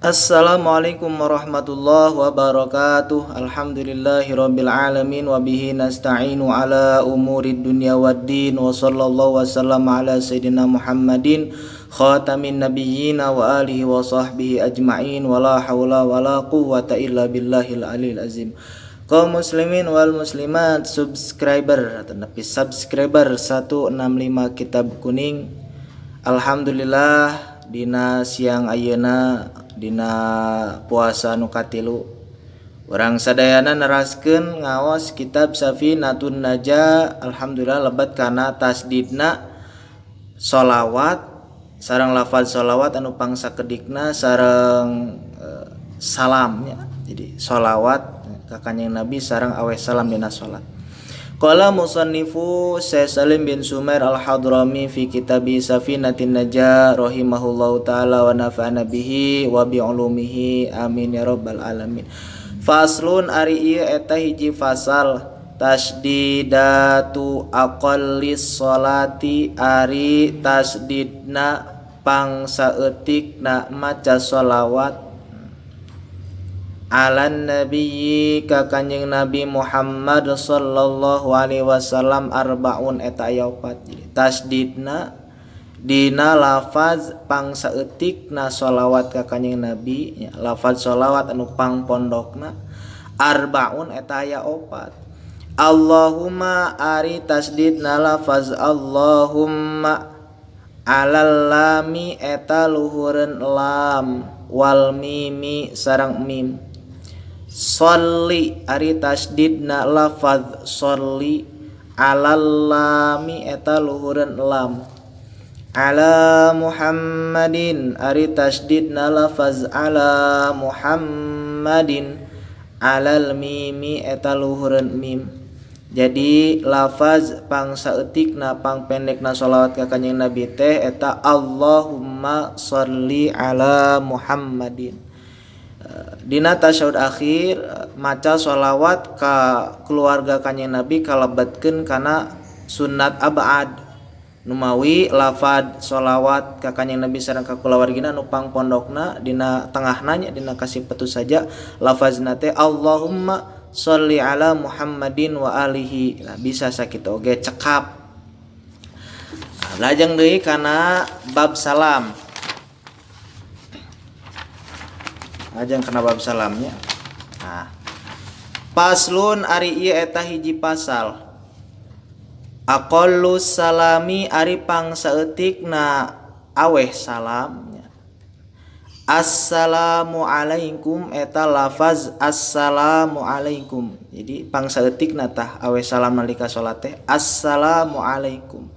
Assalamualaikum warahmatullahi wabarakatuh. Alhamdulillahirabbil alamin wa bihi nasta'inu ala umurid dunya waddin wa sallallahu wasallam ala sayyidina Muhammadin khatamin nabiyyin wa alihi wa sahbihi ajma'in wa la haula wa la quwwata illa billahil alil azim. Kaum muslimin wal muslimat, subscriber 165 Kitab Kuning. Alhamdulillah dina siang ayeuna dina puasa nu katilu urang sadayana neraskeun ngaos kitab Safinatun Najah. Alhamdulillah lebat kana tasdidna sholawat sareng lafaz sholawat anu pangsakedikna sareng salamnya. Jadi sholawat ka Kanjeng Nabi sareng aweh salam dina salat. Qala musannifu Syekh Salim bin Sumair Al-Hadrami fi kitabi Safinatin Najah rahimahullahu ta'ala wa nafa'ana bihi wa bi ulumihi amin ya rabbal alamin. Faslun ari ieu eta hiji fasal tasdidatu aqallis sholati ari tasdidna pangsaeutikna maca sholawat alan nabiyyi ka Kanjeng Nabi Muhammad sallallahu alaihi wasallam arbaun eta aya 4. Jadi tasdidna dina lafaz pangsaeutikna sholawat ka Kanjeng Nabi nya, lafaz sholawat anu pangpondokna arbaun eta aya 4. Allahumma ari tasdidna lafaz Allahumma alal lami eta luhureun lam wal mimi sareng mim. Sholli ari tasdidna lafaz sholli alal lami eta luhureun lam. Ala Muhammadin ari tasdidna lafaz ala Muhammadin alal mimi eta luhureun mim. Jadi lafaz pangsaeutikna pangpendekna sholawat ka Kanjeng Nabi teh eta Allahumma sholli ala Muhammadin. Dina tasyahud akhir maca sholawat ka keluarga Kanjeng Nabi kalebetkeun kana sunnat abad. Numawi lafaz sholawat ka Kanjeng Nabi sareng ka kulawargina nu pangpondokna dina tengahna nya dina kasih petu saja lafazna teh Allahumma sholli ala Muhammadin wa alihi. Nah, bisa sakitu oge cekap. Lajeng deui kana bab salam. Lajeng kana bab salamnya. Nah, paslun ari ieu eta hiji pasal. Aqallus salami ari pangsaeutikna aweh salamnya. Assalamu alaikum eta lafaz assalamu alaikum. Jadi pangsaeutikna tah aweh salam nalika salat teh assalamu alaikum.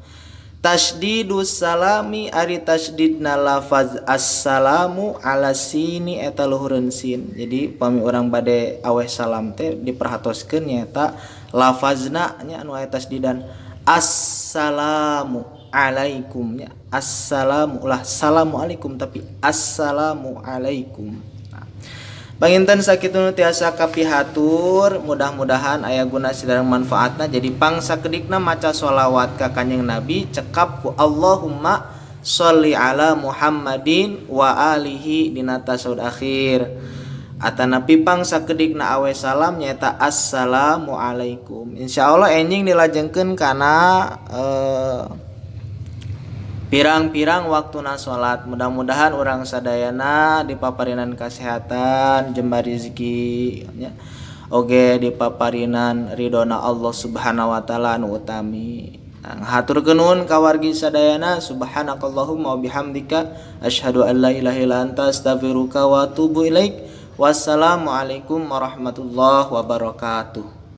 Tasdidus salami ari tasdidna lafaz assalamu ala sini eta luhureun sin. Jadi pami urang bade aweh salam teh diperhatoskeun nya eta lafazna nya anu aya tasdidan assalamu alaikum nya. Assalamu ulah salamu alaikum tapi assalamu alaikum. Panginten sakitu nu tiasa kapihatur, mudah-mudahan aya guna sidareng manfaatna. Jadi pangsakedikna maca sholawat ka Kanjeng Nabi cekap ku Allahumma sholli ala Muhammadin wa alihi dina tasyahud akhir. Atanapi pangsakedikna awe salam nyaeta assalamu alaikum. Insyaallah enjing dilajengkeun kana pirang-pirang waktuna sholat. Mudah-mudahan orang sadayana dipaparinan kesehatan jembar rezeki ya. Oge dipaparinan ridona Allah subhanahu wa ta'ala anu utami. Haturkeun nuhun ka wargi sadayana. Subhanakallahumma wa bihamdika asyhadu an la ilaha illa anta astaghfiruka wa atubu ilaik. Wassalamualaikum warahmatullahi wabarakatuh.